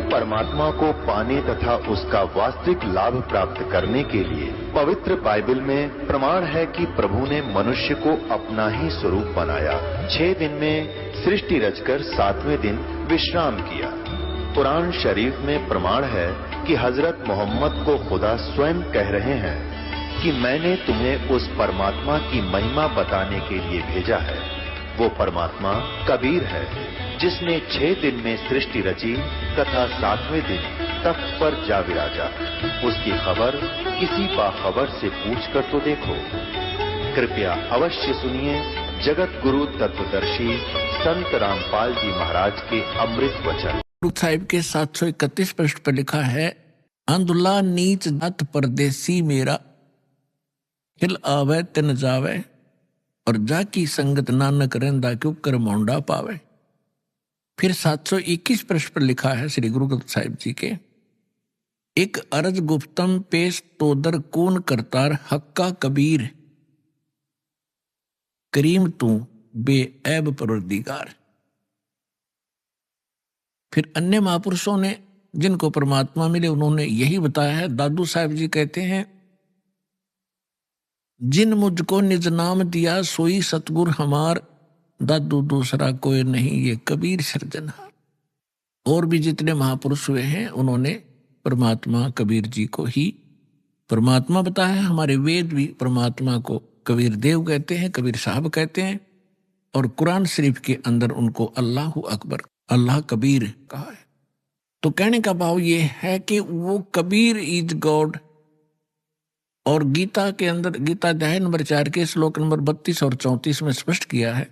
परमात्मा को पाने तथा उसका वास्तविक लाभ प्राप्त करने के लिए पवित्र बाइबल में प्रमाण है कि प्रभु ने मनुष्य को अपना ही स्वरूप बनाया। 6 दिन में सृष्टि रचकर 7वें दिन विश्राम किया। कुरान शरीफ में प्रमाण है कि हजरत मोहम्मद को खुदा स्वयं कह रहे हैं कि मैंने तुम्हें उस परमात्मा की महिमा बताने के लिए भेजा है। वो परमात्मा कबीर है जिसने 6 दिन में सृष्टि रची तथा 7वें दिन तख्त पर जा विराजा। उसकी खबर किसी बाखबर से पूछ कर तो देखो। कृपया अवश्य सुनिए जगत गुरु तत्वदर्शी संत रामपाल जी महाराज के अमृत वचन। गुरु साहिब के 731 पृष्ठ पर लिखा है, अंधुला नीच जात परदेसी मेरा, हिल आवे तिन जावे, और जाकी संगत नानक रहंदा क्यों कर मोंडा पावे। फिर 721 पृष्ठ पर लिखा है श्री गुरु ग्रंथ साहिब जी के, एक अरज गुप्तम पेश तोदर कून करतार हक्का कबीर, करीम तू बेऐब परवरदिगार। फिर अन्य महापुरुषों ने जिनको परमात्मा मिले उन्होंने यही बताया है। दादू साहिब जी कहते हैं, जिन मुझको निज नाम दिया सोई सतगुर हमार, दादू दूसरा कोई नहीं ये कबीर सृजनहार। और भी जितने महापुरुष हुए हैं उन्होंने परमात्मा कबीर जी को ही परमात्मा बताया। हमारे वेद भी परमात्मा को कबीर देव कहते हैं, कबीर साहब कहते हैं, और कुरान शरीफ के अंदर उनको अल्लाह अकबर, अल्लाह कबीर कहा है। तो कहने का भाव ये है कि वो कबीर इज गॉड। और गीता के अंदर, गीता अध्याय नंबर 4 के श्लोक नंबर 32 और 34 में स्पष्ट किया है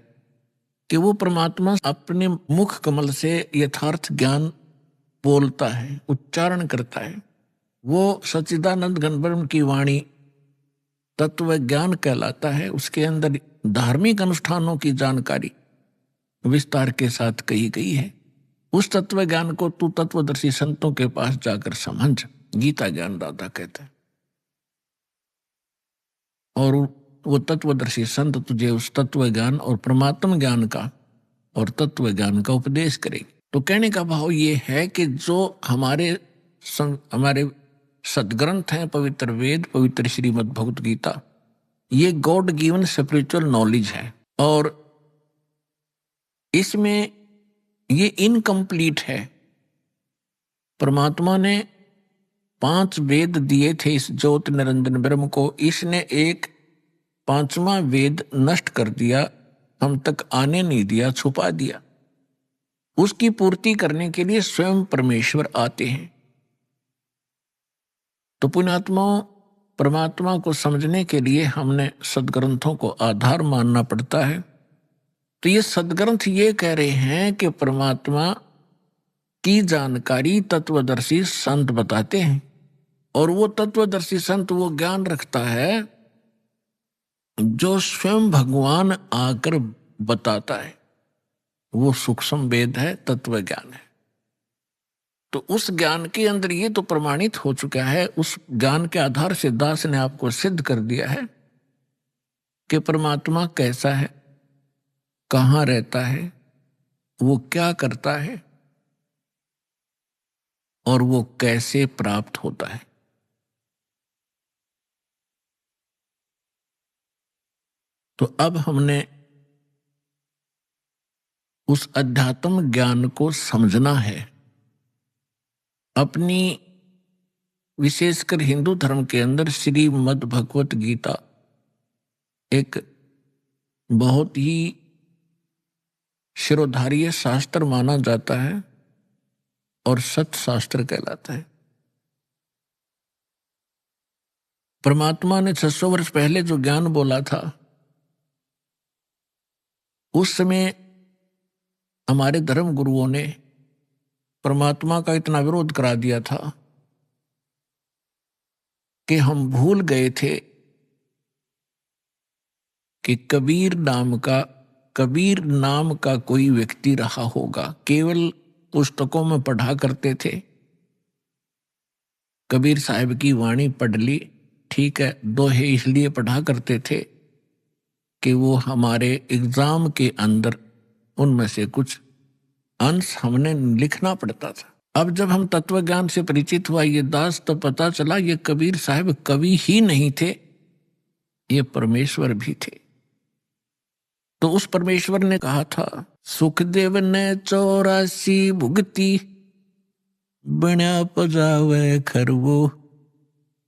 कि वो परमात्मा अपने मुख कमल से यथार्थ ज्ञान बोलता है, उच्चारण करता है। वो सच्चिदानंद घन ब्रह्म की वाणी तत्व ज्ञान कहलाता है। उसके अंदर धार्मिक अनुष्ठानों की जानकारी विस्तार के साथ कही गई है। उस तत्व ज्ञान को तू तत्वदर्शी संतों के पास जाकर समझ, गीता ज्ञान दाता कहते हैं। और वो तत्वदर्शी संत तुझे उस तत्व ज्ञान और परमात्म ज्ञान का और तत्व ज्ञान का उपदेश करेगी। तो कहने का भाव ये है कि जो हमारे सदग्रंथ हैं, पवित्र वेद, पवित्र श्रीमद् भगवत गीता, ये गॉड गिवन स्पिरिचुअल नॉलेज है। और इसमें ये इनकम्प्लीट है। परमात्मा ने 5 वेद दिए थे इस ज्योत निरंजन ब्रह्म को। इसने एक 5वां वेद नष्ट कर दिया, हम तक आने नहीं दिया, छुपा दिया। उसकी पूर्ति करने के लिए स्वयं परमेश्वर आते हैं। तो पुण्यात्माओं, परमात्मा को समझने के लिए हमने सदग्रंथों को आधार मानना पड़ता है। तो ये सदग्रंथ ये कह रहे हैं कि परमात्मा की जानकारी तत्वदर्शी संत बताते हैं। और वो तत्वदर्शी संत वो ज्ञान रखता है जो स्वयं भगवान आकर बताता है। वो सूक्ष्म वेद है, तत्व ज्ञान है। तो उस ज्ञान के अंदर ये तो प्रमाणित हो चुका है। उस ज्ञान के आधार से दास ने आपको सिद्ध कर दिया है कि परमात्मा कैसा है, कहाँ रहता है, वो क्या करता है और वो कैसे प्राप्त होता है। तो अब हमने उस अध्यात्म ज्ञान को समझना है। अपनी विशेषकर हिंदू धर्म के अंदर श्रीमद् भगवत गीता एक बहुत ही शिरोधार्य शास्त्र माना जाता है और सत शास्त्र कहलाता है। परमात्मा ने 600 वर्ष पहले जो ज्ञान बोला था, उस समय हमारे धर्म गुरुओं ने परमात्मा का इतना विरोध करा दिया था कि हम भूल गए थे कि कबीर नाम का कोई व्यक्ति रहा होगा। केवल पुस्तकों में पढ़ा करते थे। कबीर साहब की वाणी पढ़ ली, ठीक है, दोहे इसलिए पढ़ा करते थे कि वो हमारे एग्जाम के अंदर उनमें से कुछ अंश हमने लिखना पड़ता था। अब जब हम तत्व ज्ञान से परिचित हुआ ये दास, तो पता चला ये कबीर साहब कवि ही नहीं थे, ये परमेश्वर भी थे। तो उस परमेश्वर ने कहा था, सुखदेव ने 84 भुगती, बना पजावे खरवो,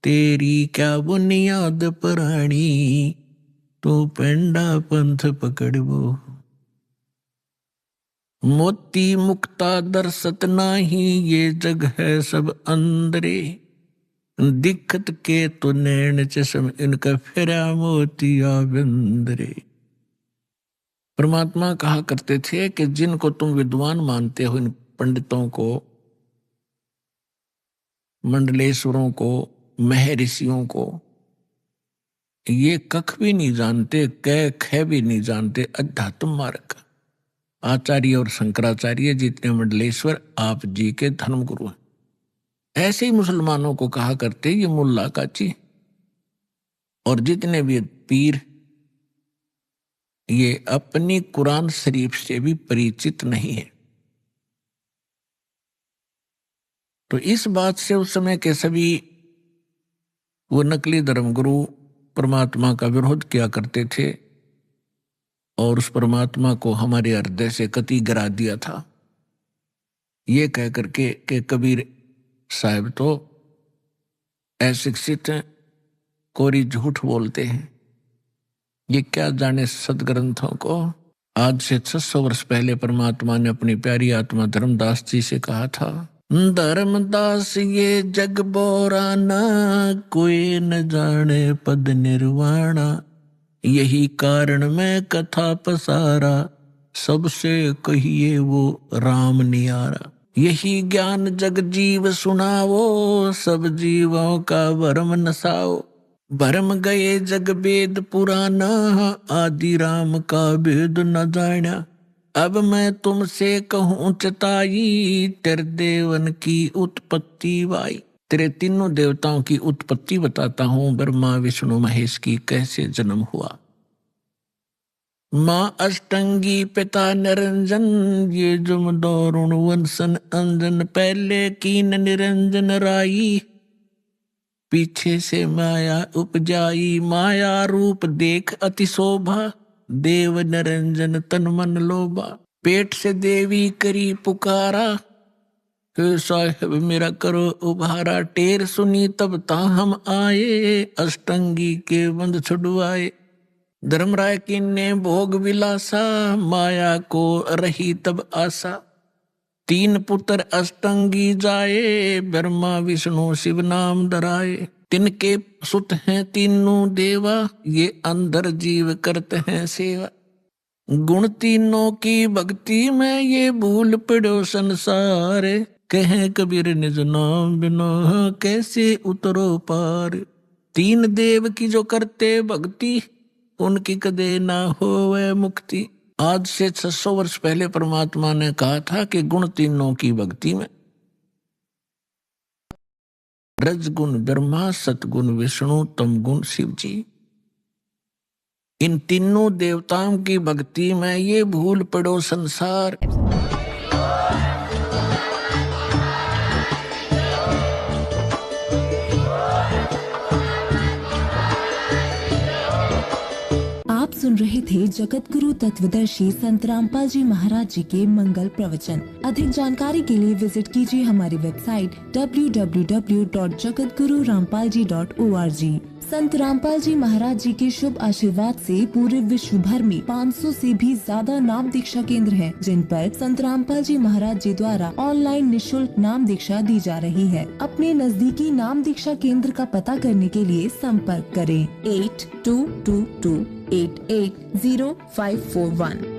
तेरी क्या बुनियाद प्राणी, तो पेंडा पंथ पकड़वो। मोती मुक्ता दर्शत नाही, ये जग है सब अंदरे, दिक्कत के तो नैन चश्म, इनका फेरा मोतिया बंदरे। परमात्मा कहा करते थे कि जिनको तुम विद्वान मानते हो, इन पंडितों को, मंडलेश्वरों को, महर्षियों को, ये कख भी नहीं जानते, कै ख भी नहीं जानते, अध्यात्म मार्ग। आचार्य और शंकराचार्य जितने मंडलेश्वर आप जी के धर्मगुरु हैं, ऐसे ही मुसलमानों को कहा करते ये मुल्ला काची। और जितने भी पीर ये अपनी कुरान शरीफ से भी परिचित नहीं है। तो इस बात से उस समय के सभी वो नकली धर्मगुरु परमात्मा का विरोध किया करते थे और उस परमात्मा को हमारे हृदय से कति गिरा दिया था, ये कह करके कि कबीर साहब तो अशिक्षित हैं, कोरी झूठ बोलते हैं, ये क्या जाने सदग्रंथों को। आज से 600 वर्ष पहले परमात्मा ने अपनी प्यारी आत्मा धर्मदास जी से कहा था, धर्मदास ये जग बोराना, कोई न जाने पद निर्वाणा, यही कारण मैं कथा पसारा, सबसे कहिए वो राम नियारा। यही ज्ञान जग जीव सुनावो, सब जीवों का भरम नसाओ, भरम गए जग वेद पुराना, आदि राम का वेद न जाना। अब मैं तुमसे कहूँ चताई, तेरे देवन की उत्पत्ति वाई। तेरे तीनों देवताओं की उत्पत्ति बताता हूँ, ब्रह्मा विष्णु महेश की कैसे जन्म हुआ। माँ अष्टंगी पिता निरंजन, ये जुम दौरुण वंशन अंजन, पहले कीन निरंजन राई, पीछे से माया उपजाई। माया रूप देख अति शोभा, देव निरंजन तन मन लोभा। पेट से देवी करी पुकारा, हे साहिब मेरा करो उभारा। टेर सुनी तब ता हम आए, अष्टंगी के बंध छुड़वाए। धर्मराय की ने भोग विलासा, माया को रही तब आशा। 3 पुत्र अष्टंगी जाए, ब्रह्मा विष्णु शिव नाम धराए। तिनके सुत हैं तीनों देवा, ये अंदर जीव करते हैं सेवा। गुण तीनों की भक्ति में, ये भूल पड़ो संसार। कहें कबीर निज नाम बिना, कैसे उतरो पार। 3 देव की जो करते भक्ति, उनकी कदे ना होवे मुक्ति। आज से 600 वर्ष पहले परमात्मा ने कहा था कि गुण तीनों की भक्ति में, रजगुण ब्रह्मा, सतगुण विष्णु, तमगुण शिव जी, इन तीनों देवताओं की भक्ति में ये भूल पड़ो संसार। आप सुन रहे थे जगत गुरु तत्वदर्शी संत रामपाल जी महाराज जी के मंगल प्रवचन। अधिक जानकारी के लिए विजिट कीजिए हमारी वेबसाइट www.jagatgururampalji.org। संत रामपाल जी महाराज जी के शुभ आशीर्वाद से पूरे विश्व भर में 500 से भी ज्यादा नाम दीक्षा केंद्र हैं, जिन पर संत रामपाल जी महाराज जी द्वारा ऑनलाइन निशुल्क नाम दीक्षा दी जा रही है। अपने नजदीकी नाम दीक्षा केंद्र का पता करने के लिए संपर्क करें 8222880541।